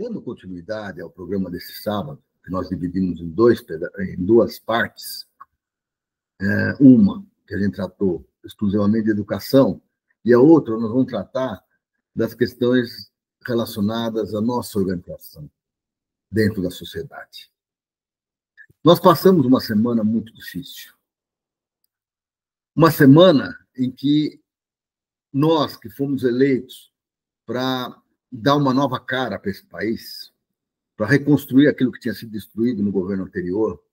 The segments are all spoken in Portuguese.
Dando continuidade ao programa desse sábado, que nós dividimos em duas partes, uma que a gente tratou exclusivamente de educação, e a outra nós vamos tratar das questões relacionadas à nossa organização dentro da sociedade. Nós passamos uma semana muito difícil. Uma semana em que nós, que fomos eleitos para dar uma nova cara para esse país, para reconstruir aquilo que tinha sido destruído no governo anterior,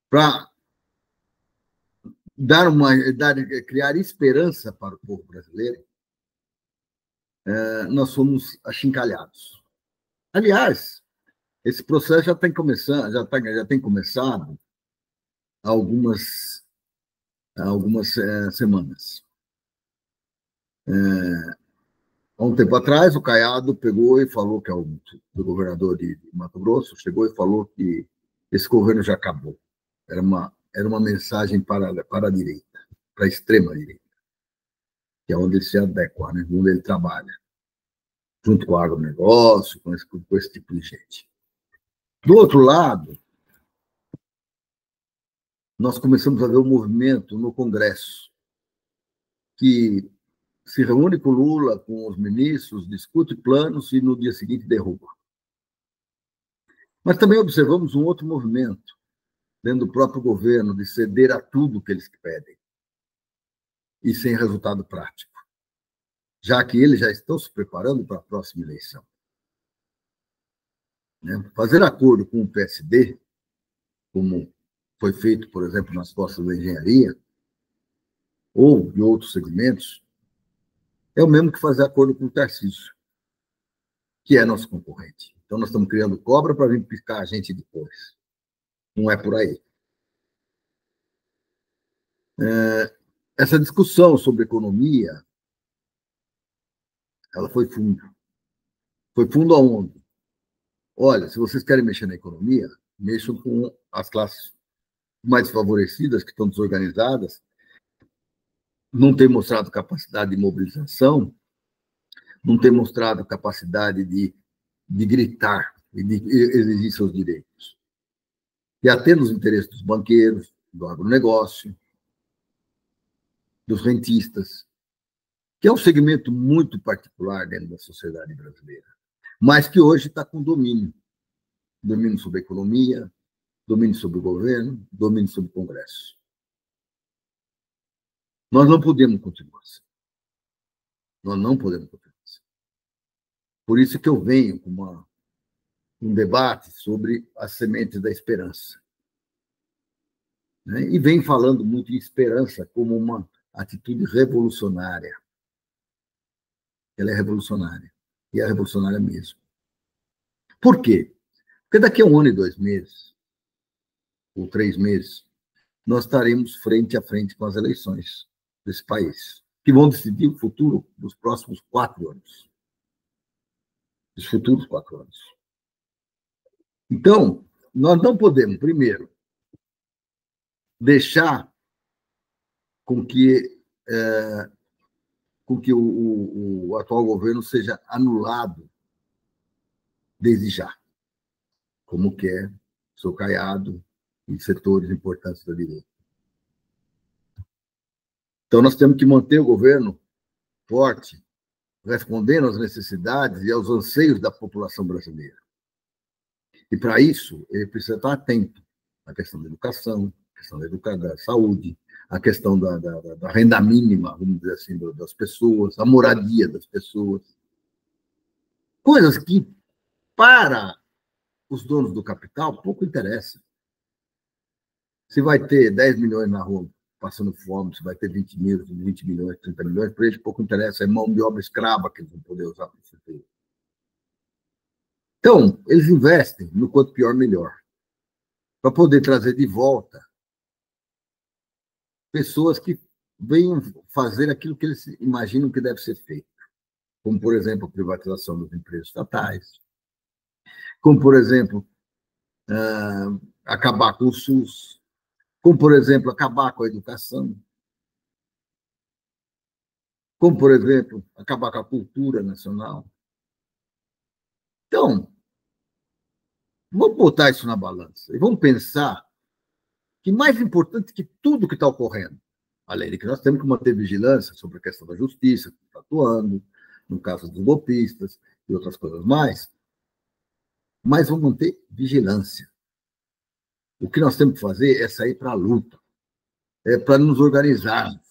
para criar esperança para o povo brasileiro, nós fomos achincalhados. Aliás, esse processo já tem começado há algumas semanas. Há um tempo atrás, o Caiado pegou e falou, que é o governador de Mato Grosso, chegou e falou que esse governo já acabou. Era uma mensagem para a direita, para a extrema-direita, que é onde ele se adequa, né? Onde ele trabalha, junto com o agronegócio, com esse tipo de gente. Do outro lado, nós começamos a ver um movimento no Congresso que se reúne com Lula, com os ministros, discute planos e no dia seguinte derruba. Mas também observamos um outro movimento dentro do próprio governo de ceder a tudo que eles pedem e sem resultado prático, já que eles já estão se preparando para a próxima eleição. Fazer acordo com o PSD, como foi feito, por exemplo, nas costas da engenharia, ou de outros segmentos, é o mesmo que fazer acordo com o Tarcísio, que é nosso concorrente. Então, nós estamos criando cobra para vir picar a gente depois. Não é por aí. Essa discussão sobre economia, ela foi fundo. Foi fundo aonde? Olha, se vocês querem mexer na economia, mexam com as classes mais favorecidas, que estão desorganizadas, não têm mostrado capacidade de mobilização, não têm mostrado capacidade de gritar e de exigir seus direitos. E atendo os interesses dos banqueiros, do agronegócio, dos rentistas, que é um segmento muito particular dentro da sociedade brasileira, mas que hoje está com domínio sobre a economia, domínio sobre o governo, domínio sobre o Congresso. Nós não podemos continuar assim. Nós não podemos continuar assim. Por isso que eu venho com um debate sobre as sementes da esperança. E venho falando muito em esperança como uma atitude revolucionária. Ela é revolucionária. E é revolucionária mesmo. Por quê? Porque daqui a 1 ano e 2 meses, ou 3 meses, nós estaremos frente a frente com as eleições desse país, que vão decidir o futuro dos próximos 4 anos. Dos futuros 4 anos. Então, nós não podemos, primeiro, deixar com que o atual governo seja anulado desde já, como quer o seu Caiado e setores importantes da direita. Então, nós temos que manter o governo forte, respondendo às necessidades e aos anseios da população brasileira. E, para isso, ele precisa estar atento à questão da educação, à questão da saúde, à questão da renda mínima, vamos dizer assim, das pessoas, a moradia das pessoas. Coisas que, para os donos do capital, pouco interessa. Se vai ter 10 milhões na rua passando fome, se vai ter 20 milhões, 30 milhões, para eles pouco interessa, é mão de obra escrava que eles vão poder usar para isso. Então, eles investem no quanto pior, melhor, para poder trazer de volta pessoas que venham fazer aquilo que eles imaginam que deve ser feito, como, por exemplo, a privatização das empresas estatais, como, por exemplo, acabar com o SUS, como, por exemplo, acabar com a educação, como, por exemplo, acabar com a cultura nacional. Então, vamos botar isso na balança e vamos pensar que mais importante que tudo que está ocorrendo, além de que nós temos que manter vigilância sobre a questão da justiça, que está atuando, no caso dos golpistas e outras coisas mais, mas vamos manter vigilância. O que nós temos que fazer é sair para a luta, é para nos organizarmos.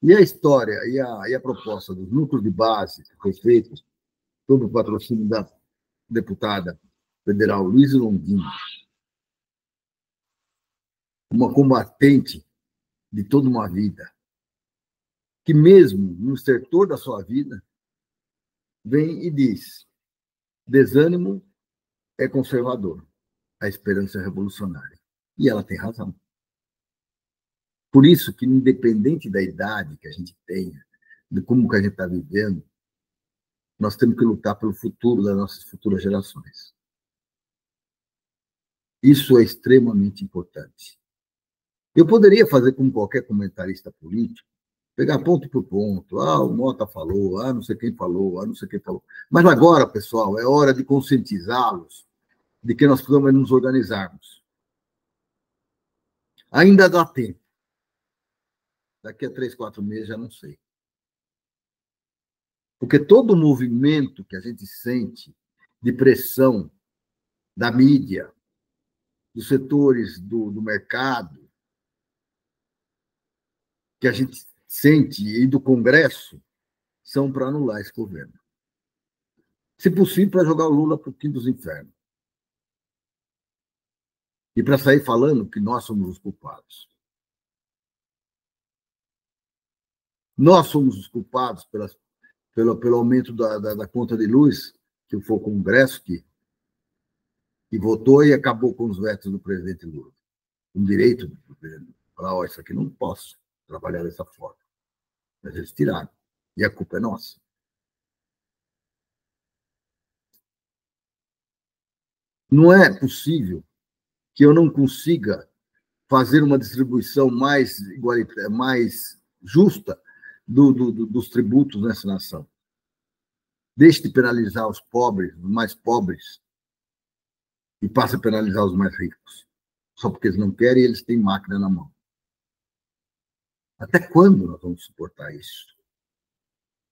E a história e a proposta dos núcleos de base que foi feita sob o patrocínio da deputada federal Luiz Longini, uma combatente de toda uma vida, que mesmo no setor da sua vida, vem e diz: desânimo é conservador, a esperança é revolucionária. E ela tem razão. Por isso que, independente da idade que a gente tenha, de como que a gente está vivendo, nós temos que lutar pelo futuro das nossas futuras gerações. Isso é extremamente importante. Eu poderia fazer como qualquer comentarista político, pegar ponto por ponto. Ah, o Mota falou, ah, não sei quem falou, ah, não sei quem falou. Mas agora, pessoal, é hora de conscientizá-los de que nós precisamos nos organizarmos. Ainda dá tempo. Daqui a 3, 4 meses, já não sei. Porque todo o movimento que a gente sente de pressão da mídia, dos setores do mercado, que a gente sente, e do Congresso, são para anular esse governo. Se possível, para jogar o Lula para o quinto dos infernos. E para sair falando que nós somos os culpados. Nós somos os culpados pelo aumento da conta de luz, que foi o Congresso que votou e acabou com os vetos do presidente Lula. Um direito do presidente. Falar, ó, isso aqui não posso trabalhar dessa forma. Mas eles tiraram. E a culpa é nossa. Não é possível que eu não consiga fazer uma distribuição mais igualitária, mais justa dos tributos nessa nação. Deixe de penalizar os pobres, os mais pobres, e passe a penalizar os mais ricos. Só porque eles não querem e eles têm máquina na mão. Até quando nós vamos suportar isso?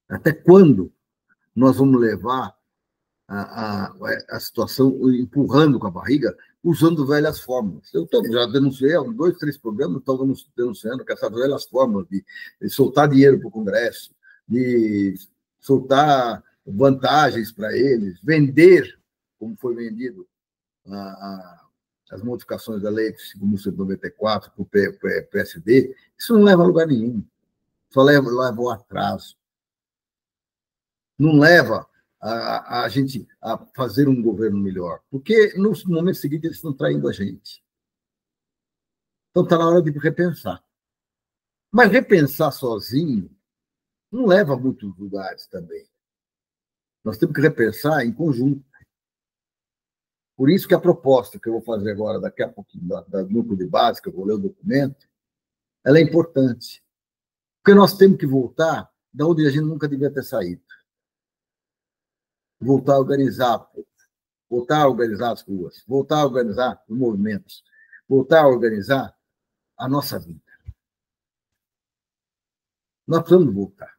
Até quando nós vamos levar a situação empurrando com a barriga, usando velhas fórmulas? Eu já denunciei há 2, 3 programas, estamos denunciando que essas velhas fórmulas de soltar dinheiro para o Congresso, de soltar vantagens para eles, vender, como foi vendido as modificações da lei 5.194 para o PSD, isso não leva a lugar nenhum. Só leva ao atraso. Não leva a gente a fazer um governo melhor, porque no momento seguinte eles estão traindo a gente. Então está na hora de repensar. Mas repensar sozinho não leva a muitos lugares também. Nós temos que repensar em conjunto. Por isso que a proposta que eu vou fazer agora, daqui a pouquinho, da núcleo de base, que eu vou ler o documento, ela é importante. Porque nós temos que voltar de onde a gente nunca devia ter saído. Voltar a organizar, voltar a organizar as ruas, voltar a organizar os movimentos, voltar a organizar a nossa vida. Nós precisamos voltar.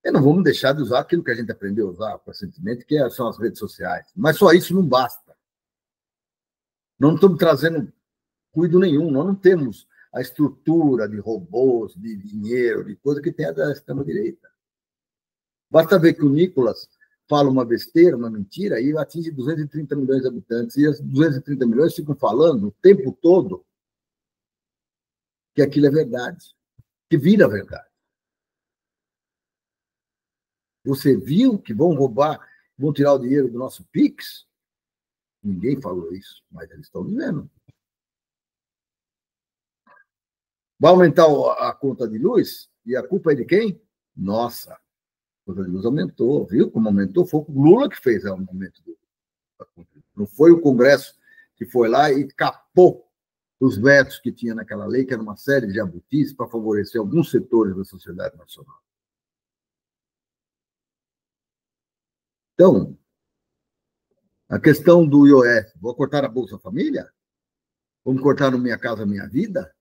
E não vamos deixar de usar aquilo que a gente aprendeu a usar recentemente, que são as redes sociais. Mas só isso não basta. Nós não estamos trazendo cuidado nenhum, nós não temos a estrutura de robôs, de dinheiro, de coisa que tem a da extrema-direita. Basta ver que o Nicolas fala uma besteira, uma mentira, e atinge 230 milhões de habitantes, e os 230 milhões ficam falando o tempo todo que aquilo é verdade, que vira verdade. Você viu que vão roubar, vão tirar o dinheiro do nosso Pix? Ninguém falou isso, mas eles estão dizendo. Vai aumentar a conta de luz? E a culpa é de quem? Nossa, a conta de luz aumentou, viu como aumentou? Foi o Lula que fez o aumento da conta de luz. Não foi o Congresso que foi lá e capou os vetos que tinha naquela lei, que era uma série de jabutis para favorecer alguns setores da sociedade nacional. Então, a questão do IOF, vou cortar a Bolsa Família? Vamos cortar no Minha Casa Minha Vida?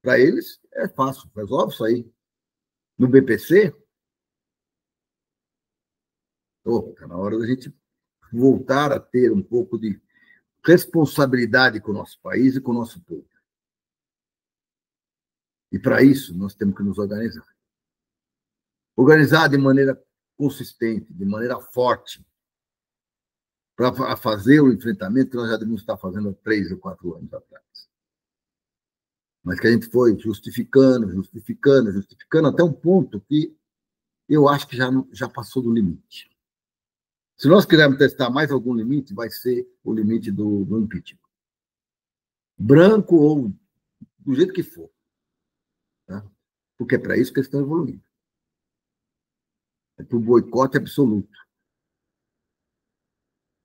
Para eles, é fácil, resolve isso aí. No BPC, está na hora da gente voltar a ter um pouco de responsabilidade com o nosso país e com o nosso povo. E para isso, nós temos que nos organizar. Organizar de maneira consistente, de maneira forte, para fazer o enfrentamento que nós já devemos estar fazendo há 3 ou 4 anos atrás. Mas que a gente foi justificando até um ponto que eu acho que já passou do limite. Se nós quisermos testar mais algum limite, vai ser o limite do impeachment. Branco ou do jeito que for. Tá? Porque é para isso que eles estão evoluindo. É para o boicote absoluto.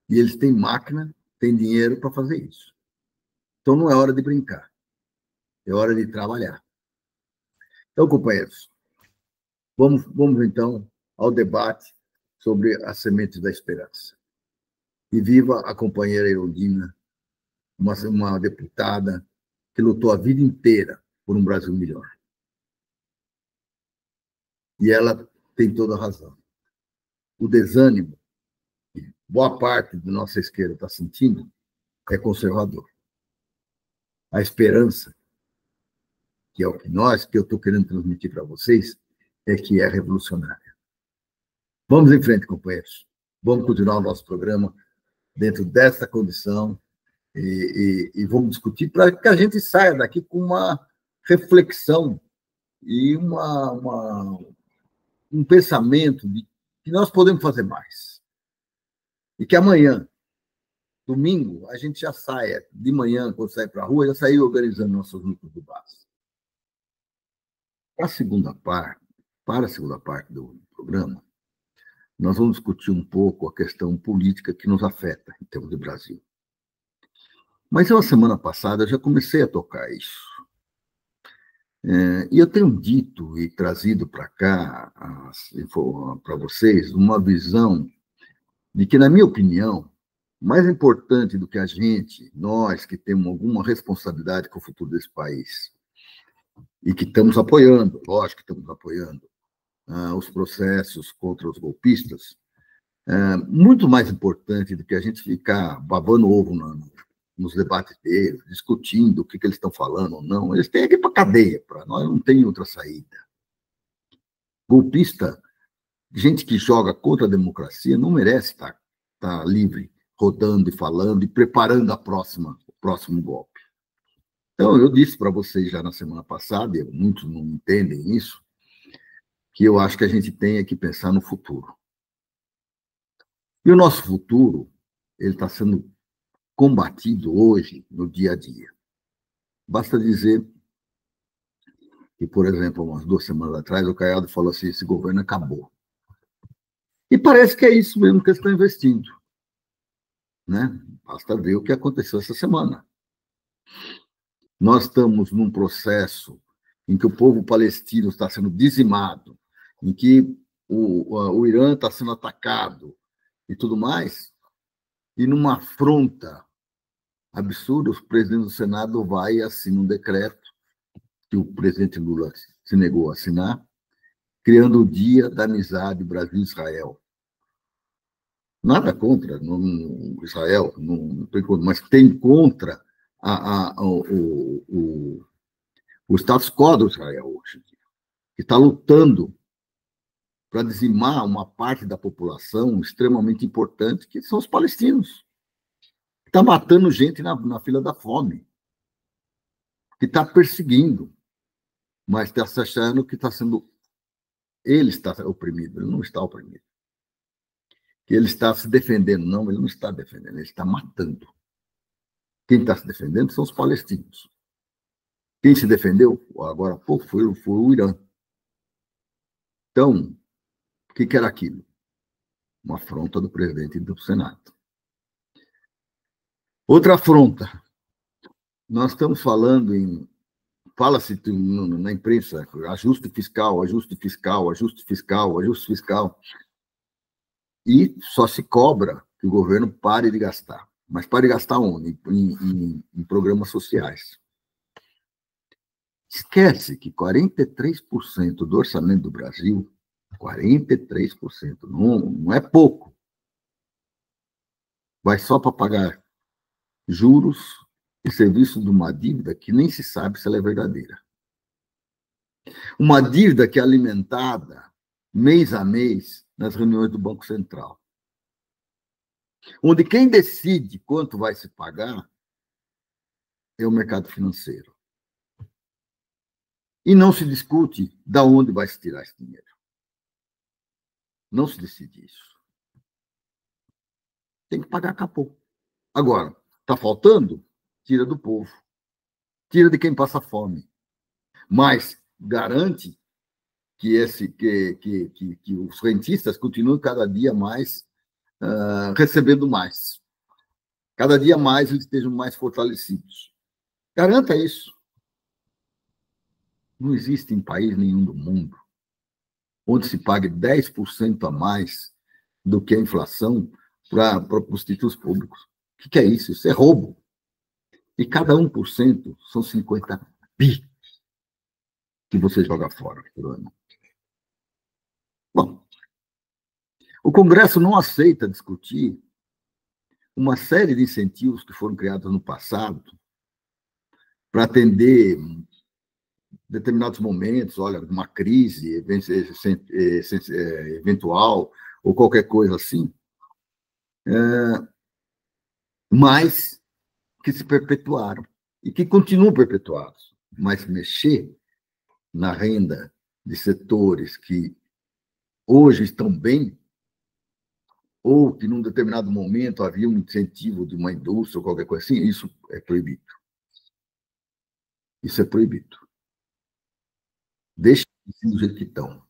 E eles têm máquina, têm dinheiro para fazer isso. Então não é hora de brincar. É hora de trabalhar. Então, companheiros, vamos então ao debate sobre as sementes da esperança. E viva a companheira Erundina, uma deputada que lutou a vida inteira por um Brasil melhor. E ela tem toda a razão. O desânimo que boa parte da nossa esquerda está sentindo é conservador. A esperança, que é o que eu estou querendo transmitir para vocês, é que é revolucionária. Vamos em frente, companheiros. Vamos continuar o nosso programa dentro dessa condição e vamos discutir para que a gente saia daqui com uma reflexão e um pensamento de que nós podemos fazer mais. E que amanhã, domingo, a gente já saia, de manhã, quando sair para a rua, já sair organizando nossos grupos do base. Para a segunda parte do programa, nós vamos discutir um pouco a questão política que nos afeta em termos de Brasil. Mas na semana passada eu já comecei a tocar isso. E eu tenho dito e trazido para cá, para vocês, uma visão de que, na minha opinião, mais importante do que a gente, nós que temos alguma responsabilidade com o futuro desse país, e que estamos apoiando, lógico que estamos apoiando, os processos contra os golpistas, muito mais importante do que a gente ficar babando ovo nos debates deles, discutindo o que eles estão falando ou não. Eles têm que ir para a cadeia, para nós não tem outra saída. Golpista, gente que joga contra a democracia, não merece estar livre, rodando e falando e preparando o próximo golpe. Então, eu disse para vocês já na semana passada, e muitos não entendem isso, que eu acho que a gente tem que pensar no futuro. E o nosso futuro, ele está sendo combatido hoje, no dia a dia. Basta dizer que, por exemplo, umas 2 semanas atrás, o Caiado falou assim, esse governo acabou. E parece que é isso mesmo que eles estão investindo. Né? Basta ver o que aconteceu essa semana. Nós estamos num processo em que o povo palestino está sendo dizimado, em que o Irã está sendo atacado e tudo mais, e numa afronta absurda, o presidente do Senado vai e assina um decreto que o presidente Lula se negou a assinar, criando o Dia da Amizade Brasil-Israel. Nada contra Israel, não tem contra, mas tem contra o status quo do Israel hoje, que está lutando para dizimar uma parte da população extremamente importante, que são os palestinos. Está matando gente na fila da fome, que está perseguindo, mas está se achando que está sendo... Ele está oprimido, ele não está oprimido. Que ele está se defendendo. Não, ele não está defendendo, ele está matando. Quem está se defendendo são os palestinos. Quem se defendeu, agora há pouco, foi o Irã. Então, o que era aquilo? Uma afronta do presidente do Senado. Outra afronta. Nós estamos falando em... Fala-se na imprensa, ajuste fiscal, ajuste fiscal, ajuste fiscal, ajuste fiscal. E só se cobra que o governo pare de gastar. Mas pare de gastar onde? Em programas sociais. Esquece que 43% do orçamento do Brasil, 43%, não é pouco, vai só para pagar juros e serviço de uma dívida que nem se sabe se ela é verdadeira. Uma dívida que é alimentada mês a mês nas reuniões do Banco Central, onde quem decide quanto vai se pagar é o mercado financeiro. E não se discute de onde vai se tirar esse dinheiro. Não se decide isso. Tem que pagar, acabou. Agora, está faltando? Tira do povo. Tira de quem passa fome. Mas garante que os rentistas continuem cada dia mais recebendo mais. Cada dia mais eles estejam mais fortalecidos. Garanta isso. Não existe em país nenhum do mundo onde se pague 10% a mais do que a inflação para os títulos públicos. O que é isso? Isso é roubo. E cada 1% são 50 bi que você joga fora por ano. Bom, o Congresso não aceita discutir uma série de incentivos que foram criados no passado para atender determinados momentos, olha, uma crise eventual ou qualquer coisa assim, mas que se perpetuaram e que continuam perpetuados. Mas mexer na renda de setores que hoje estão bem, ou que num determinado momento havia um incentivo de uma indústria ou qualquer coisa assim, isso é proibido. Isso é proibido. Deixa do jeito que estão.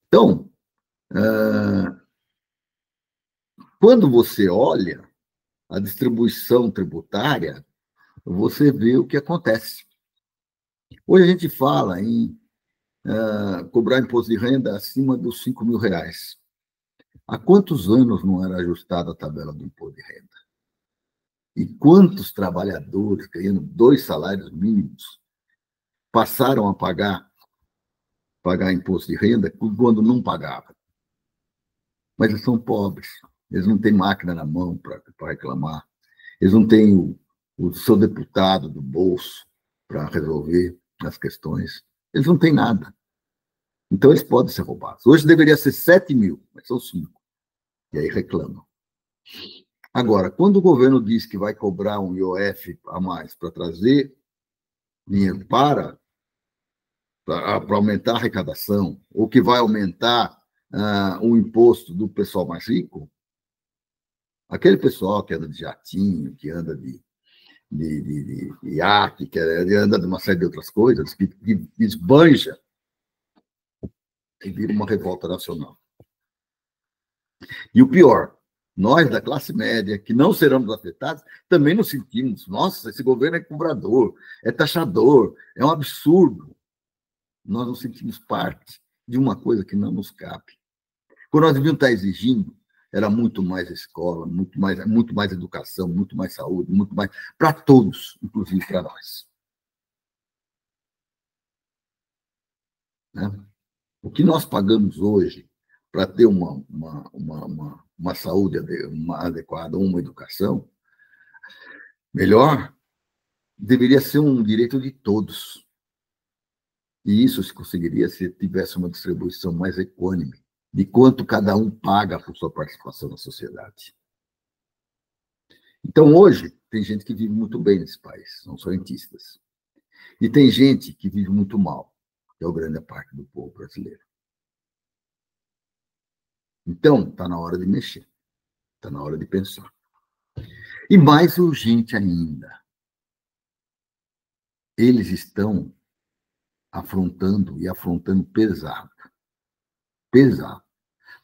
Então, quando você olha a distribuição tributária, você vê o que acontece. Hoje a gente fala em cobrar imposto de renda acima dos R$ 5.000. Há quantos anos não era ajustada a tabela do imposto de renda? E quantos trabalhadores ganhando 2 salários mínimos passaram a pagar imposto de renda quando não pagavam? Mas eles são pobres, eles não têm máquina na mão para reclamar, eles não têm o seu deputado do bolso para resolver as questões, eles não têm nada. Então, eles podem ser roubados. Hoje deveria ser 7 mil, mas são 5. E aí reclamam. Agora, quando o governo diz que vai cobrar um IOF a mais para trazer dinheiro para aumentar a arrecadação, ou que vai aumentar o imposto do pessoal mais rico, aquele pessoal que anda de jatinho, que anda de iate, que anda de uma série de outras coisas, que esbanja, e vira uma revolta nacional. E o pior, nós da classe média, que não seremos afetados, também nos sentimos, nossa, esse governo é cobrador, é taxador, é um absurdo. Nós nos sentimos parte de uma coisa que não nos cabe. Quando nós devíamos estar exigindo, era muito mais escola, muito mais educação, muito mais saúde, muito mais para todos, inclusive para nós. Né? O que nós pagamos hoje para ter uma saúde adequada, uma educação melhor, deveria ser um direito de todos. E isso se conseguiria se tivesse uma distribuição mais equânime de quanto cada um paga por sua participação na sociedade. Então, hoje, tem gente que vive muito bem nesse país, são os rentistas. E tem gente que vive muito mal, que é a grande parte do povo brasileiro. Então, está na hora de mexer, está na hora de pensar. E mais urgente ainda, eles estão afrontando pesado. Pesado.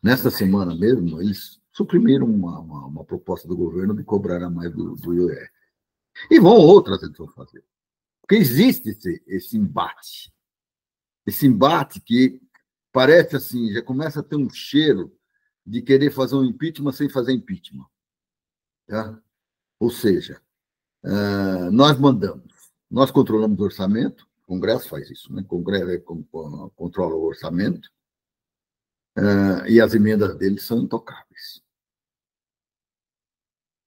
Nesta semana mesmo, eles suprimiram uma proposta do governo de cobrar a mais do IOF. E outras eles vão fazer. Porque existe esse embate. Esse embate que parece assim, já começa a ter um cheiro de querer fazer um impeachment sem fazer impeachment. Tá? Ou seja, nós mandamos, nós controlamos o orçamento, o Congresso faz isso, né? O Congresso controla o orçamento, e as emendas deles são intocáveis.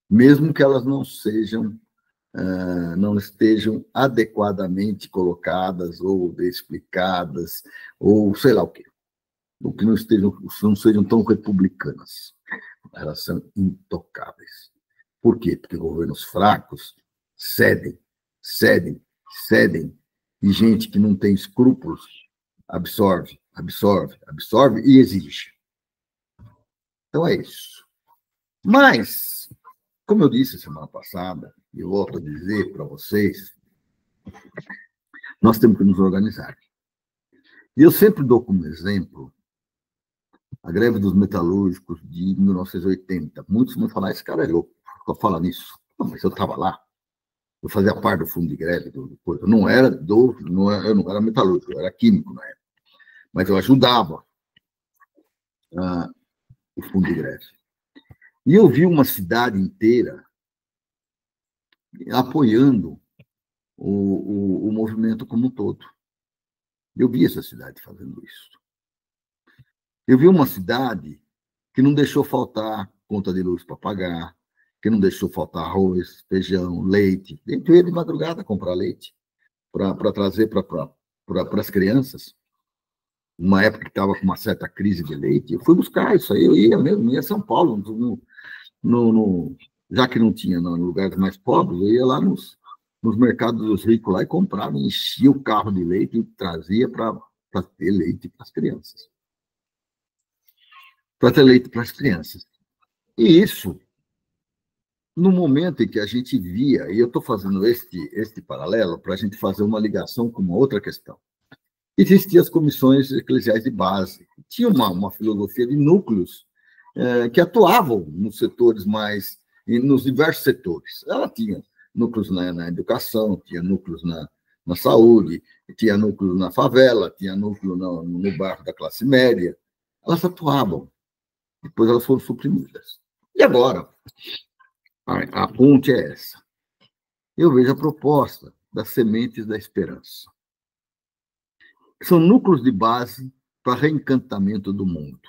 Mesmo que elas não estejam adequadamente colocadas ou explicadas, ou sei lá o quê, ou que não sejam tão republicanas. Elas são intocáveis. Por quê? Porque governos fracos cedem, e gente que não tem escrúpulos absorve e exige. Então é isso. Mas, como eu disse semana passada, e eu volto a dizer para vocês, nós temos que nos organizar. E eu sempre dou como exemplo a greve dos metalúrgicos de 1980. Muitos vão falar, esse cara é louco, só fala nisso. Não, mas eu estava lá. Eu fazia parte do fundo de greve. Eu não era metalúrgico, eu era químico na época. Mas eu ajudava o fundo de greve. E eu vi uma cidade inteira apoiando o movimento como um todo. Eu vi essa cidade fazendo isso. Eu vi uma cidade que não deixou faltar conta de luz para pagar, que não deixou faltar arroz, feijão, leite. Eu ia de madrugada comprar leite para trazer para as crianças. Uma época que estava com uma certa crise de leite, eu fui buscar isso aí, eu ia mesmo, ia a São Paulo, já que não tinha no lugares mais pobres, eu ia lá nos mercados dos ricos lá e comprava, enchia o carro de leite e trazia para ter leite para as crianças. Para ter leite para as crianças. E isso, no momento em que a gente via, e eu estou fazendo este paralelo para a gente fazer uma ligação com uma outra questão. Existiam as comissões eclesiais de base. Tinha uma filosofia de núcleos que atuavam nos setores nos diversos setores. Ela tinha núcleos na educação, tinha núcleos na saúde, tinha núcleos na favela, tinha núcleo no bairro da classe média. Elas atuavam. Depois elas foram suprimidas. E agora? A ponte é essa. Eu vejo a proposta das sementes da esperança. São núcleos de base para reencantamento do mundo.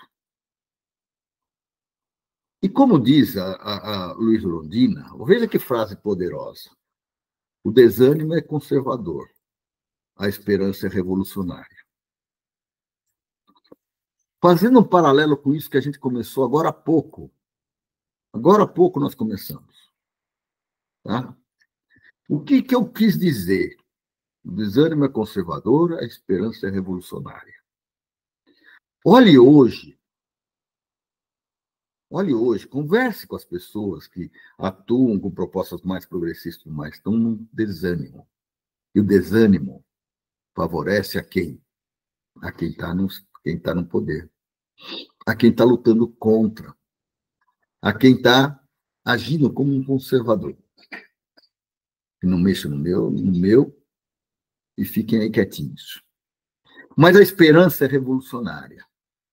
E como diz a Luiz Londina, veja que frase poderosa. O desânimo é conservador, a esperança é revolucionária. Fazendo um paralelo com isso que a gente começou agora há pouco nós começamos. Tá? O que eu quis dizer? O desânimo é conservador, a esperança é revolucionária. Olhe hoje, converse com as pessoas que atuam com propostas mais progressistas, mas estão no desânimo. E o desânimo favorece a quem? A quem está no poder. A quem está lutando contra. A quem está agindo como um conservador. Que não mexa no meu, e fiquem aí quietinhos. Mas a esperança é revolucionária.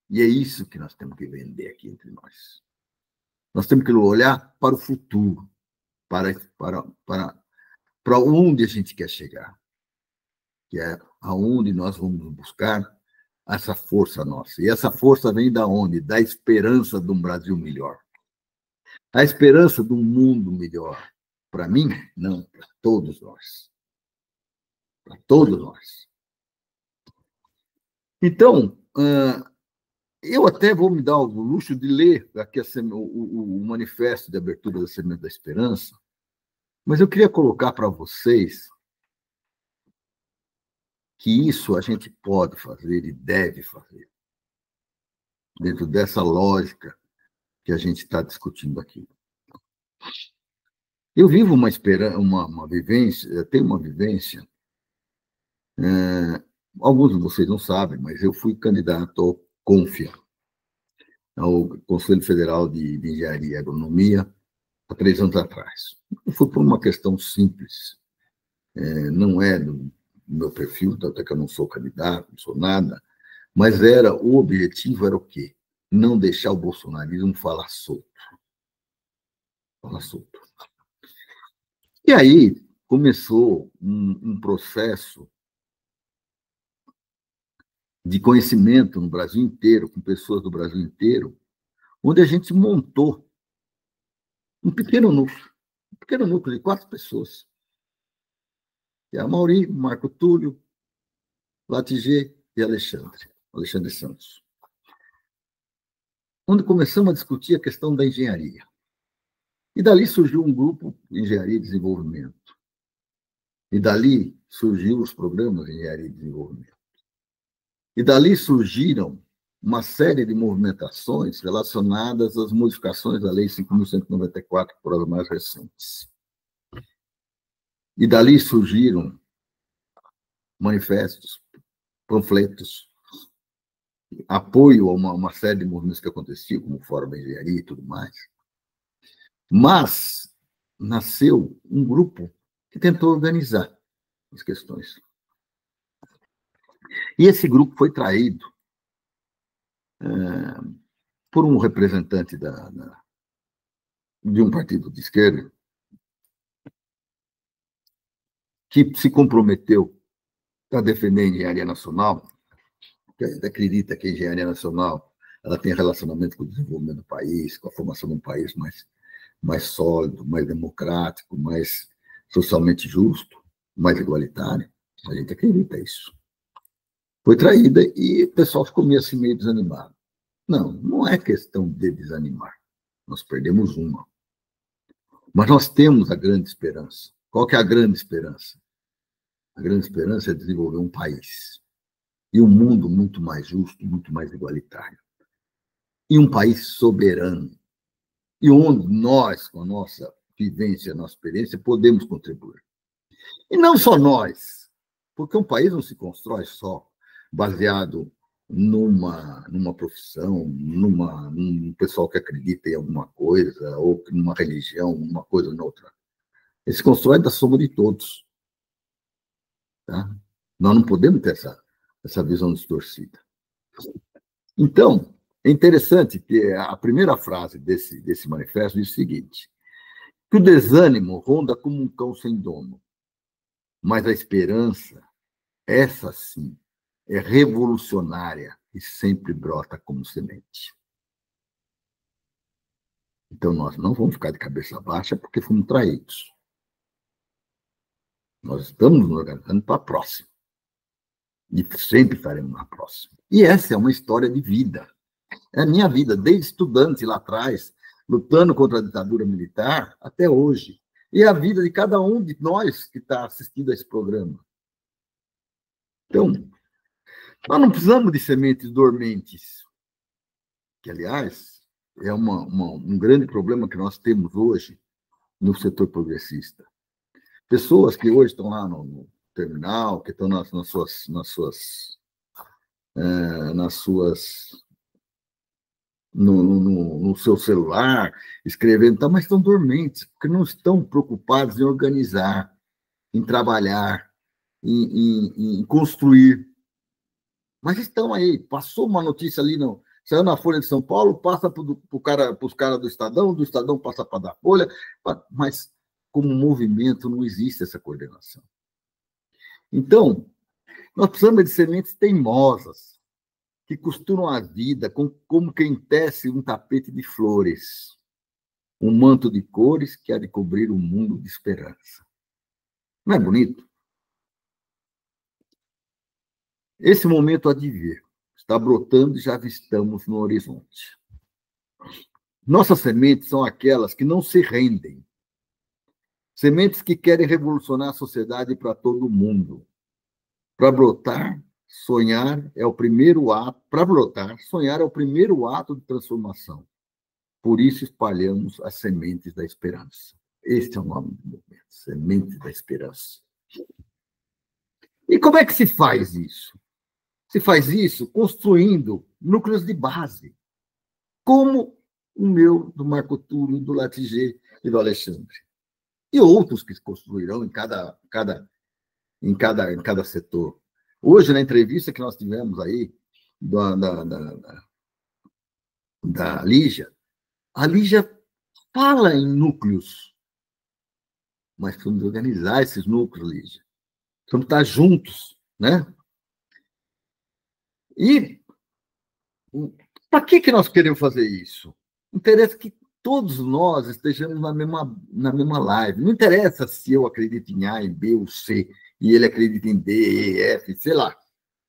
E é isso que nós temos que vender aqui entre nós. Nós temos que olhar para o futuro, para onde a gente quer chegar, que é aonde nós vamos buscar essa força nossa. E essa força vem da onde? Da esperança de um Brasil melhor. A esperança de um mundo melhor. Para mim, não, para todos nós. Para todos nós. Então, eu até vou me dar o luxo de ler aqui o manifesto de abertura da Semente da Esperança, mas eu queria colocar para vocês que isso a gente pode fazer e deve fazer, dentro dessa lógica que a gente está discutindo aqui. Eu vivo uma vivência, tenho uma vivência, alguns de vocês não sabem, mas eu fui candidato ao CONFIA, ao Conselho Federal de Engenharia e Agronomia, há 3 anos atrás. Foi por uma questão simples, não é do meu perfil, até que eu não sou candidato, não sou nada, mas o objetivo era o quê? não deixar o bolsonarismo falar solto. Falar solto. E aí começou um processo de conhecimento no Brasil inteiro, com pessoas do Brasil inteiro, onde a gente montou um pequeno núcleo de 4 pessoas. Que é a Mauri, Marco Túlio, Latiger e Alexandre Santos. Onde começamos a discutir a questão da engenharia. E dali surgiu um grupo de engenharia e desenvolvimento. E dali surgiram os programas de engenharia e desenvolvimento. E dali surgiram uma série de movimentações relacionadas às modificações da Lei 5.194, que foram as mais recentes. E dali surgiram manifestos, panfletos, apoio a uma série de movimentos que aconteciam, como o Fórum da Engenharia e tudo mais. Mas nasceu um grupo que tentou organizar as questões. E esse grupo foi traído por um representante de um partido de esquerda que se comprometeu a defender a engenharia nacional, que acredita que a engenharia nacional ela tem relacionamento com o desenvolvimento do país, com a formação de um país mais sólido, mais democrático, mais socialmente justo, mais igualitário. A gente acredita nisso. Foi traída e o pessoal ficou meio desanimado. Não é questão de desanimar. Nós perdemos uma. Mas nós temos a grande esperança. Qual que é a grande esperança? A grande esperança é desenvolver um país e um mundo muito mais justo, muito mais igualitário. E um país soberano. E onde nós, com a nossa vivência, a nossa experiência, podemos contribuir. E não só nós, porque um país não se constrói só baseado numa profissão, num pessoal que acredita em alguma coisa, ou numa religião, uma coisa ou noutra. Ele se constrói da soma de todos. Tá? Nós não podemos ter essa visão distorcida. Então, é interessante que a primeira frase desse manifesto diz o seguinte: que o desânimo ronda como um cão sem dono, mas a esperança, essa sim, é revolucionária e sempre brota como semente. Então, nós não vamos ficar de cabeça baixa porque fomos traídos. Nós estamos nos organizando para a próxima. E sempre faremos na próxima. E essa é uma história de vida. É a minha vida, desde estudante lá atrás, lutando contra a ditadura militar, até hoje. E é a vida de cada um de nós que está assistindo a esse programa. Então, nós não precisamos de sementes dormentes, que, aliás, é um grande problema que nós temos hoje no setor progressista. Pessoas que hoje estão lá no terminal, que estão no seu celular, escrevendo, mas estão dormentes, porque não estão preocupados em organizar, em trabalhar, em construir. Mas estão aí, passou uma notícia ali, saiu na Folha de São Paulo, passa para os caras do Estadão passa para da Folha, mas como movimento não existe essa coordenação. Então, nós precisamos de sementes teimosas, que costuram a vida como quem tece um tapete de flores, um manto de cores que há de cobrir um mundo de esperança. Não é bonito? Esse momento há de vir. Está brotando e já avistamos no horizonte. Nossas sementes são aquelas que não se rendem. Sementes que querem revolucionar a sociedade para todo mundo. Para brotar, sonhar é o primeiro ato. Para brotar, sonhar é o primeiro ato de transformação. Por isso espalhamos as sementes da esperança. Este é o nome do movimento, Sementes da Esperança. E como é que se faz isso? Se faz isso construindo núcleos de base, como o meu, do Marco Túlio, do Latiger e do Alexandre. E outros que se construirão em cada setor. Hoje, na entrevista que nós tivemos aí, da Lígia, a Lígia fala em núcleos, mas precisamos organizar esses núcleos, Lígia. Precisamos estar juntos, né? E para que nós queremos fazer isso? Interessa que todos nós estejamos na mesma live. Não interessa se eu acredito em A, em B ou C, e ele acredita em D, E, F, sei lá.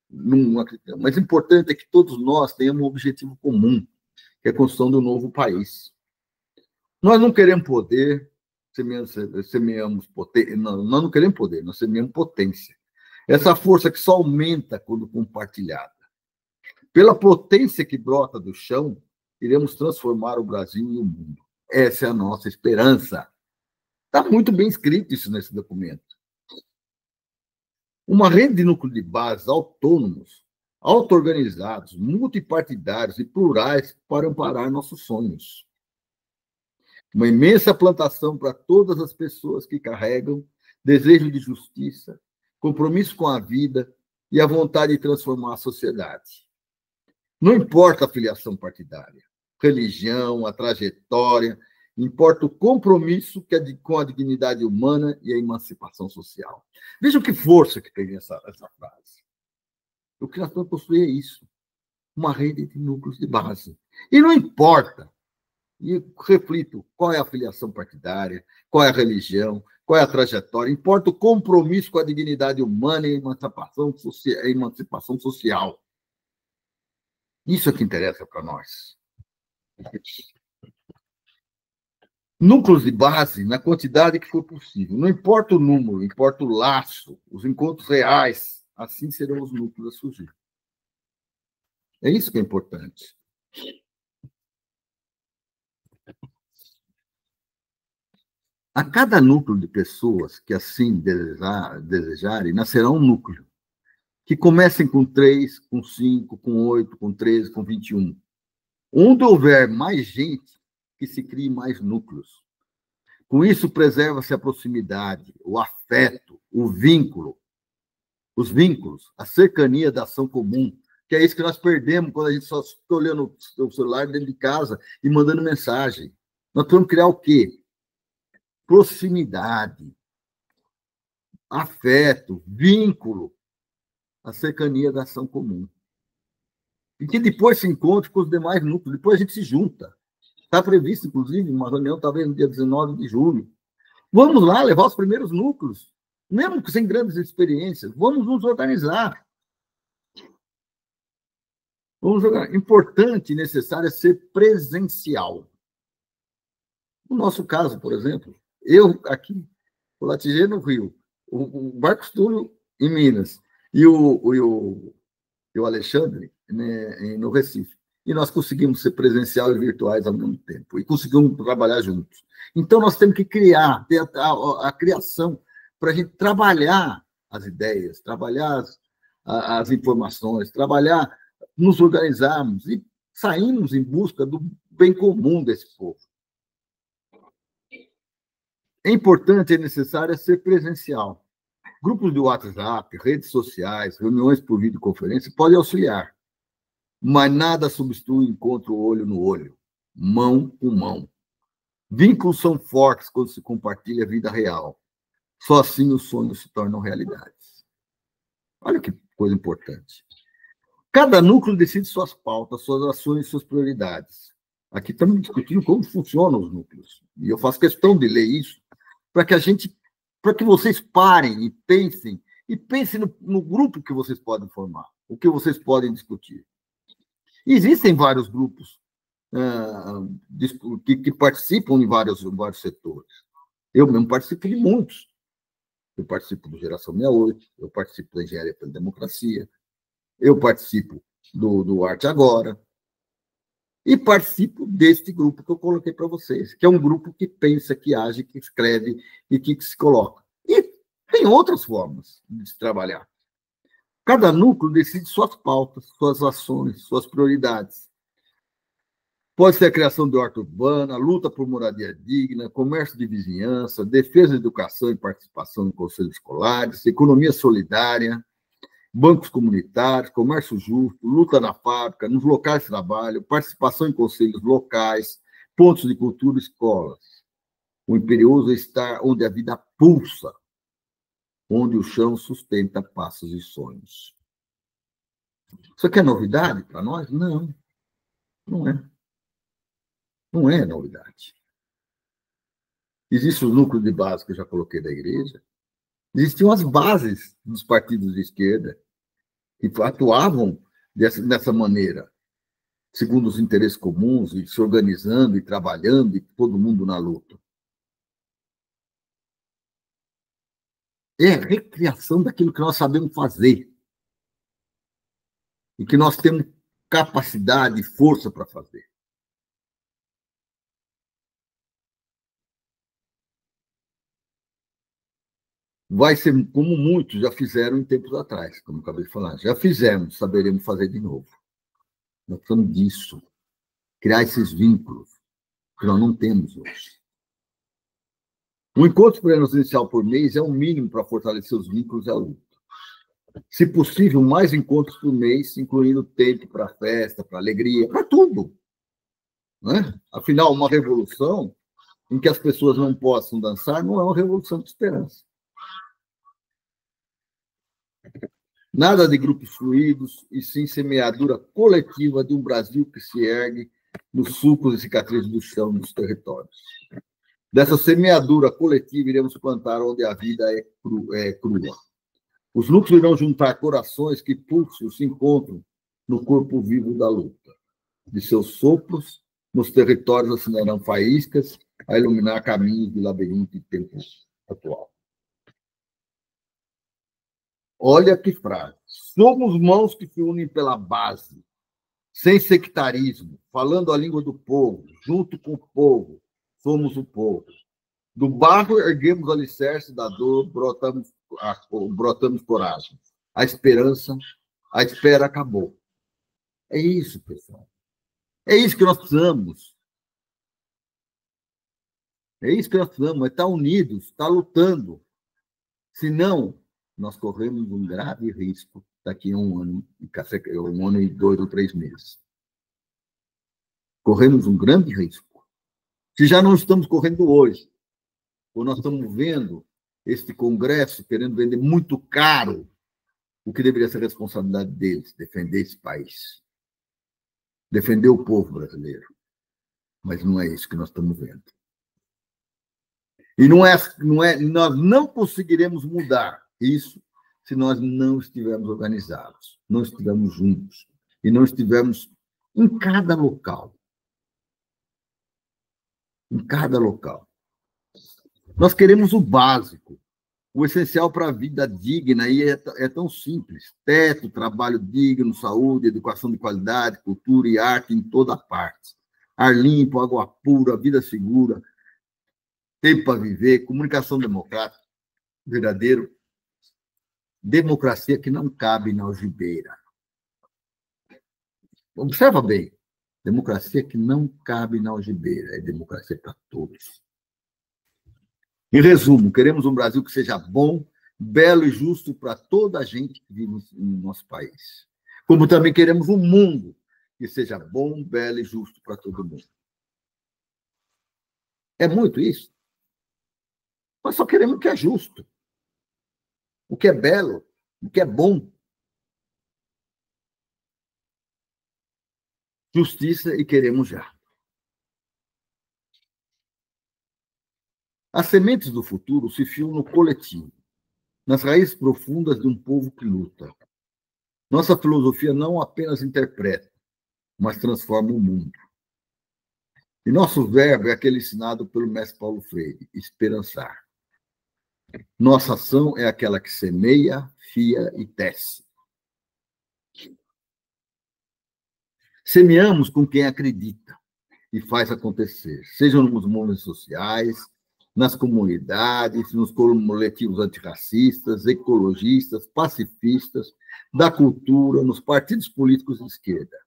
Não acredito. Mas o importante é que todos nós tenhamos um objetivo comum, que é a construção do novo país. Nós não queremos poder, semeamos potência. Nós não queremos poder, nós semeamos potência. Essa força que só aumenta quando compartilhada. Pela potência que brota do chão, iremos transformar o Brasil e o mundo. Essa é a nossa esperança. Está muito bem escrito isso nesse documento. Uma rede de núcleos de base autônomos, auto-organizados, multipartidários e plurais para amparar nossos sonhos. Uma imensa plantação para todas as pessoas que carregam desejo de justiça, compromisso com a vida e a vontade de transformar a sociedade. Não importa a filiação partidária, religião, a trajetória, importa o compromisso com a dignidade humana e a emancipação social. Vejam que força que tem essa frase. O que nós vamos construir é isso, uma rede de núcleos de base. E não importa, e reflito, qual é a filiação partidária, qual é a religião, qual é a trajetória, importa o compromisso com a dignidade humana e a emancipação social. Isso é que interessa para nós. Núcleos de base na quantidade que for possível. Não importa o número, importa o laço, os encontros reais. Assim serão os núcleos a surgir. É isso que é importante. A cada núcleo de pessoas que assim desejarem, nascerá um núcleo, que comecem com 3, com 5, com 8, com 13, com 21. Onde houver mais gente, que se crie mais núcleos. Com isso, preserva-se a proximidade, o afeto, o vínculo, os vínculos, a cercania da ação comum, que é isso que nós perdemos quando a gente só fica olhando o celular dentro de casa e mandando mensagem. Nós temos que criar o quê? Proximidade, afeto, vínculo, a cercania da ação comum. E que depois se encontre com os demais núcleos, depois a gente se junta. Está previsto, inclusive, uma reunião, talvez no dia 19 de julho. Vamos lá levar os primeiros núcleos, mesmo sem grandes experiências. Vamos nos organizar. Importante e necessário é ser presencial. No nosso caso, por exemplo, eu aqui, o Latigê no Rio, o Marcos Túlio em Minas e o Alexandre no Recife. E nós conseguimos ser presencial e virtuais ao mesmo tempo. E conseguimos trabalhar juntos. Então, nós temos que criar, ter a criação para a gente trabalhar as ideias, trabalhar as informações, trabalhar, nos organizarmos e sairmos em busca do bem comum desse povo. É importante e necessário ser presencial. Grupos de WhatsApp, redes sociais, reuniões por videoconferência podem auxiliar. Mas nada substitui o encontro olho no olho, mão com mão. Vínculos são fortes quando se compartilha a vida real. Só assim os sonhos se tornam realidades. Olha que coisa importante. Cada núcleo decide suas pautas, suas ações e suas prioridades. Aqui estamos discutindo como funcionam os núcleos. E eu faço questão de ler isso para que vocês parem e pensem no grupo que vocês podem formar, o que vocês podem discutir. Existem vários grupos que participam em vários setores. Eu mesmo participo de muitos. Eu participo do Geração 68, eu participo da Engenharia pela Democracia, eu participo do Arte Agora, e participo deste grupo que eu coloquei para vocês, que é um grupo que pensa, que age, que escreve e que se coloca. E tem outras formas de se trabalhar. Cada núcleo decide suas pautas, suas ações, suas prioridades. Pode ser a criação de horta urbana, luta por moradia digna, comércio de vizinhança, defesa da educação e participação em conselhos escolares, economia solidária, bancos comunitários, comércio justo, luta na fábrica, nos locais de trabalho, participação em conselhos locais, pontos de cultura, escolas. O imperioso é estar onde a vida pulsa, onde o chão sustenta passos e sonhos. Isso aqui é novidade para nós? Não, não é. Não é novidade. Existe o núcleo de base que eu já coloquei da igreja. Existiam as bases dos partidos de esquerda que atuavam dessa maneira, segundo os interesses comuns, e se organizando e trabalhando, e todo mundo na luta. É a recriação daquilo que nós sabemos fazer e que nós temos capacidade e força para fazer. Vai ser como muitos já fizeram em tempos atrás, como acabei de falar. Já fizemos, saberemos fazer de novo. Nós precisamos disso, criar esses vínculos que nós não temos hoje. Um encontro presencial por mês é o mínimo para fortalecer os vínculos e a luta. Se possível, mais encontros por mês, incluindo tempo para festa, para alegria, para tudo. Né? Afinal, uma revolução em que as pessoas não possam dançar não é uma revolução de esperança. Nada de grupos fluidos, e sim semeadura coletiva de um Brasil que se ergue nos sulcos e cicatrizes do chão dos territórios. Dessa semeadura coletiva, iremos plantar onde a vida é crua. Os núcleos irão juntar corações que pulsam se encontram no corpo vivo da luta. De seus sopros, nos territórios assinarão faíscas a iluminar caminhos de labirinto e tempo atual. Olha que frase. Somos mãos que se unem pela base, sem sectarismo, falando a língua do povo, junto com o povo, somos o povo. Do barro erguemos o alicerce da dor, brotamos coragem. A espera acabou. É isso, pessoal. É isso que nós precisamos. É isso que nós precisamos, é estar unidos, estar lutando. Senão, nós corremos um grave risco daqui a um ano e 2 ou 3 meses. Corremos um grande risco. Se já não estamos correndo hoje, ou nós estamos vendo este Congresso querendo vender muito caro o que deveria ser a responsabilidade deles, defender esse país, defender o povo brasileiro. Mas não é isso que nós estamos vendo. E nós não conseguiremos mudar isso se nós não estivermos organizados, não estivermos juntos e não estivermos em cada local. Em cada local. Nós queremos o básico, o essencial para a vida digna, e é tão simples. Teto, trabalho digno, saúde, educação de qualidade, cultura e arte em toda parte. Ar limpo, água pura, vida segura, tempo para viver, comunicação democrática, verdadeiro. Democracia que não cabe na algibeira. Observa bem. Democracia que não cabe na algibeira. É democracia para todos. Em resumo, queremos um Brasil que seja bom, belo e justo para toda a gente que vive no nosso país. Como também queremos um mundo que seja bom, belo e justo para todo mundo. É muito isso? Nós só queremos o que é justo, o que é belo, o que é bom. Justiça e queremos já. As sementes do futuro se fiam no coletivo, nas raízes profundas de um povo que luta. Nossa filosofia não apenas interpreta, mas transforma o mundo. E nosso verbo é aquele ensinado pelo mestre Paulo Freire, esperançar. Nossa ação é aquela que semeia, fia e tece. Semeamos com quem acredita e faz acontecer, sejam nos movimentos sociais, nas comunidades, nos coletivos antirracistas, ecologistas, pacifistas, da cultura, nos partidos políticos de esquerda.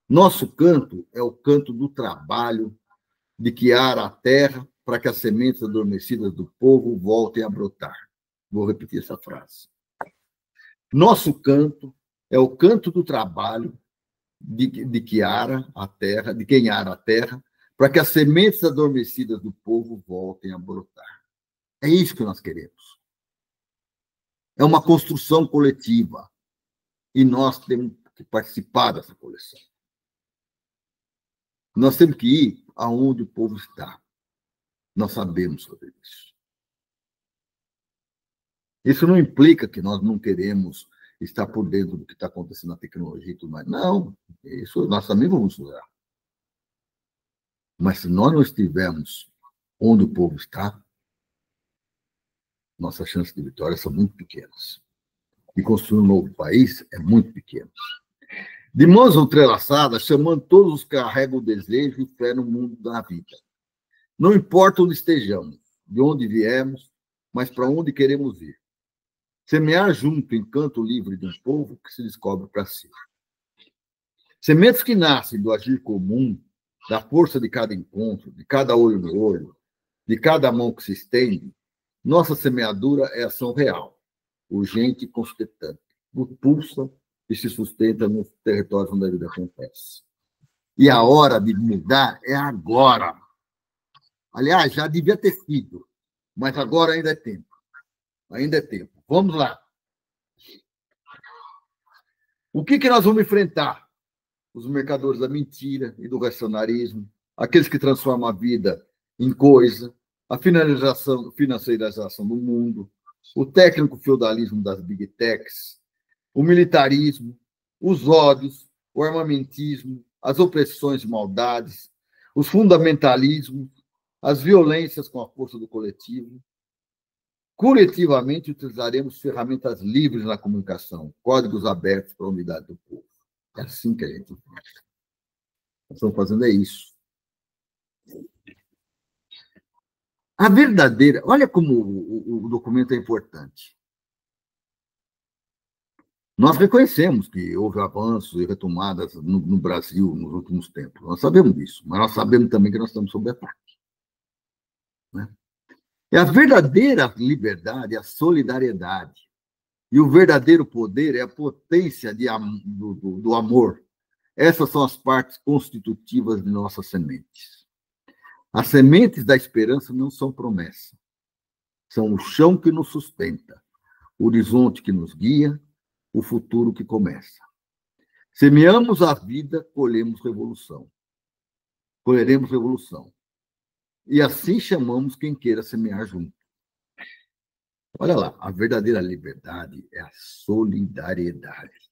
Nosso canto é o canto do trabalho, de que ara a terra para que as sementes adormecidas do povo voltem a brotar. Vou repetir essa frase. Nosso canto é o canto do trabalho de que ara a terra, de quem ara a terra, para que as sementes adormecidas do povo voltem a brotar. É isso que nós queremos. É uma construção coletiva. E nós temos que participar dessa coleção. Nós temos que ir aonde o povo está. Nós sabemos sobre isso. Isso não implica que nós não queremos estar por dentro do que está acontecendo na tecnologia e tudo mais. Não, isso nós também vamos usar. Mas se nós não estivermos onde o povo está, nossas chances de vitória são muito pequenas. E construir um novo país é muito pequeno. De mãos entrelaçadas, chamando todos os que carregam o desejo e fé no mundo da vida. Não importa onde estejamos, de onde viemos, mas para onde queremos ir. Semear junto em canto livre de um povo que se descobre para si. Sementes que nascem do agir comum, da força de cada encontro, de cada olho no olho, de cada mão que se estende, nossa semeadura é ação real, urgente e constante, pulsa e se sustenta nos territórios onde a vida acontece. E a hora de mudar é agora. Aliás, já devia ter sido, mas agora ainda é tempo. Ainda é tempo. Vamos lá. O que nós vamos enfrentar? Os mercadores da mentira e do racionalismo, aqueles que transformam a vida em coisa, a financiarização do mundo, o técnico feudalismo das big techs, o militarismo, os ódios, o armamentismo, as opressões e maldades, os fundamentalismos, as violências com a força do coletivo. Coletivamente, utilizaremos ferramentas livres na comunicação, códigos abertos para a unidade do povo. É assim que a gente faz. Nós estamos fazendo isso. A verdadeira... Olha como o documento é importante. Nós reconhecemos que houve avanços e retomadas no Brasil nos últimos tempos. Nós sabemos disso, mas nós sabemos também que nós estamos sob ataque. Né? E a verdadeira liberdade é a solidariedade. E o verdadeiro poder é a potência do amor. Essas são as partes constitutivas de nossas sementes. As sementes da esperança não são promessa. São o chão que nos sustenta, o horizonte que nos guia, o futuro que começa. Semeamos a vida, colhemos revolução. Colheremos revolução. E assim chamamos quem queira semear junto. Olha lá, a verdadeira liberdade é a solidariedade.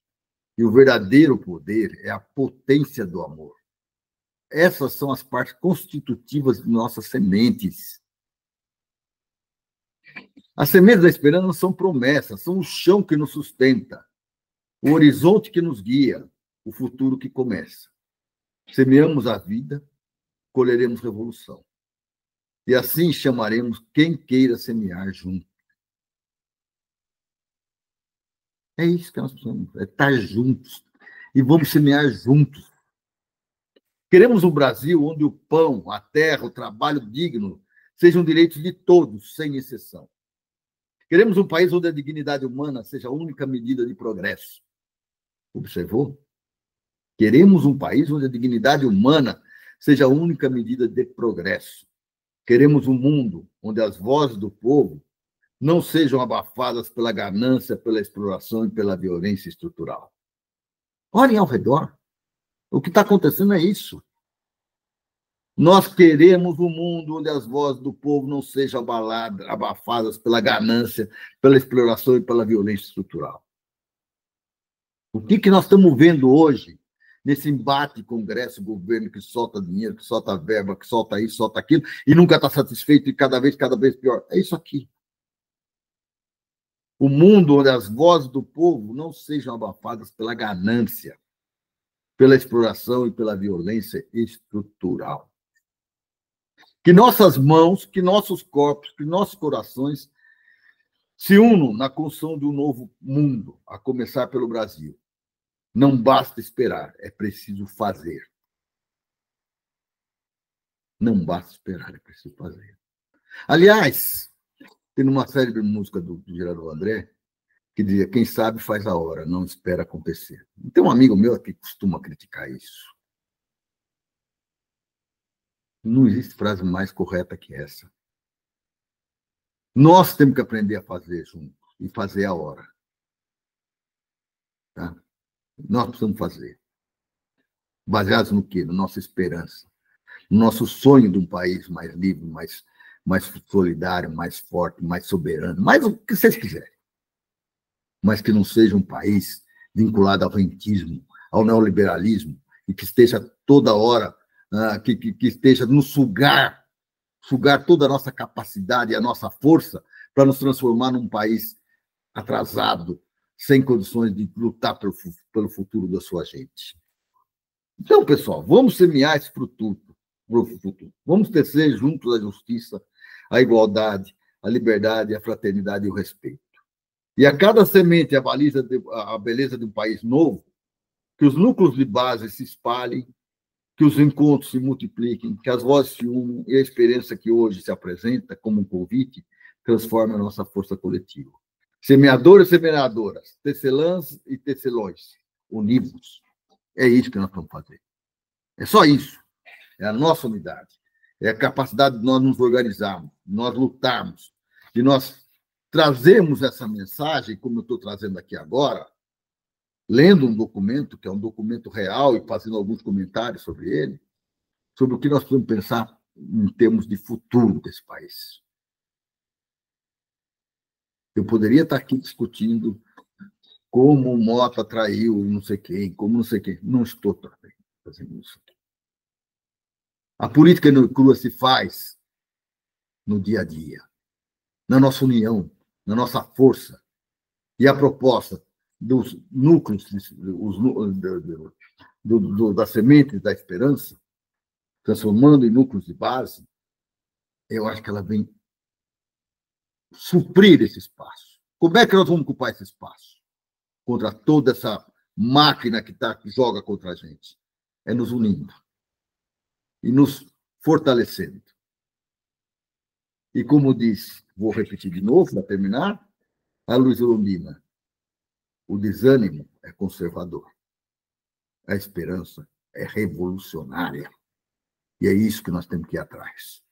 E o verdadeiro poder é a potência do amor. Essas são as partes constitutivas de nossas sementes. As sementes da esperança não são promessas, são o chão que nos sustenta, o horizonte que nos guia, o futuro que começa. Semeamos a vida, colheremos revolução. E assim chamaremos quem queira semear junto. É isso que nós precisamos, é estar juntos. E vamos semear juntos. Queremos um Brasil onde o pão, a terra, o trabalho digno sejam direitos de todos, sem exceção. Queremos um país onde a dignidade humana seja a única medida de progresso. Observou? Queremos um país onde a dignidade humana seja a única medida de progresso. Queremos um mundo onde as vozes do povo não sejam abafadas pela ganância, pela exploração e pela violência estrutural. Olhem ao redor. O que está acontecendo é isso. Nós queremos um mundo onde as vozes do povo não sejam abafadas pela ganância, pela exploração e pela violência estrutural. O que nós estamos vendo hoje, nesse embate Congresso-governo que solta dinheiro, que solta verba, que solta isso, solta aquilo, e nunca está satisfeito e cada vez pior? É isso aqui. O mundo onde as vozes do povo não sejam abafadas pela ganância, pela exploração e pela violência estrutural. Que nossas mãos, que nossos corpos, que nossos corações se unam na construção de um novo mundo, a começar pelo Brasil. Não basta esperar, é preciso fazer. Não basta esperar, é preciso fazer. Aliás, tem uma série de música do Gerardo André que dizia: quem sabe faz a hora, não espera acontecer. Tem um amigo meu que costuma criticar isso. Não existe frase mais correta que essa. Nós temos que aprender a fazer juntos e fazer a hora. Tá? Nós precisamos fazer. Baseados no quê? Na nossa esperança. No nosso sonho de um país mais livre, mais solidário, mais forte, mais soberano, mais o que vocês quiserem. Mas que não seja um país vinculado ao rentismo, ao neoliberalismo, e que esteja toda hora, que esteja nos sugar toda a nossa capacidade e a nossa força para nos transformar num país atrasado, sem condições de lutar pelo futuro da sua gente. Então, pessoal, vamos semear esse futuro. Vamos tecer juntos a justiça, a igualdade, a liberdade, a fraternidade e o respeito. E a cada semente avaliza a beleza de um país novo, que os núcleos de base se espalhem, que os encontros se multipliquem, que as vozes se unam e a experiência que hoje se apresenta como um convite transforme a nossa força coletiva. Semeadores e semeadoras, tecelãs e tecelões, unidos. É isso que nós vamos fazer. É só isso. É a nossa unidade. É a capacidade de nós nos organizarmos, de nós lutarmos, de nós trazermos essa mensagem, como eu estou trazendo aqui agora, lendo um documento, que é um documento real, e fazendo alguns comentários sobre ele, sobre o que nós podemos pensar em termos de futuro desse país. Eu poderia estar aqui discutindo como o Mota atraiu não sei quem, como não sei quem. Não estou também fazendo isso aqui. A política crua se faz no dia a dia, na nossa união, na nossa força. E a proposta dos núcleos, das sementes da esperança, transformando em núcleos de base, eu acho que ela vem suprir esse espaço. Como é que nós vamos ocupar esse espaço contra toda essa máquina que joga contra a gente? É nos unindo e nos fortalecendo. E como disse, vou repetir de novo para terminar, a Luísa Londrina: o desânimo é conservador, a esperança é revolucionária. E é isso que nós temos que ir atrás.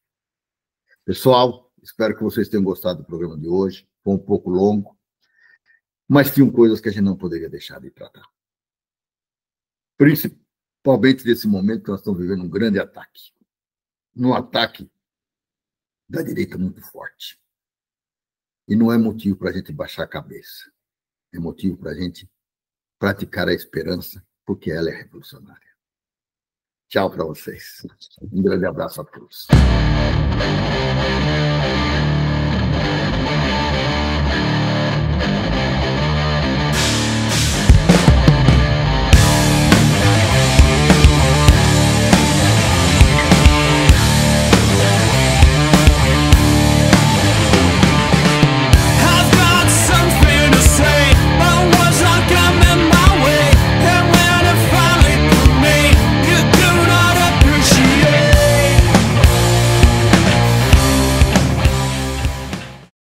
Pessoal, espero que vocês tenham gostado do programa de hoje. Foi um pouco longo, mas tinham coisas que a gente não poderia deixar de tratar. Principalmente nesse momento que nós estamos vivendo um grande ataque. Um ataque da direita muito forte. E não é motivo para a gente baixar a cabeça. É motivo para a gente praticar a esperança, porque ela é revolucionária. Tchau para vocês. Um grande abraço a todos.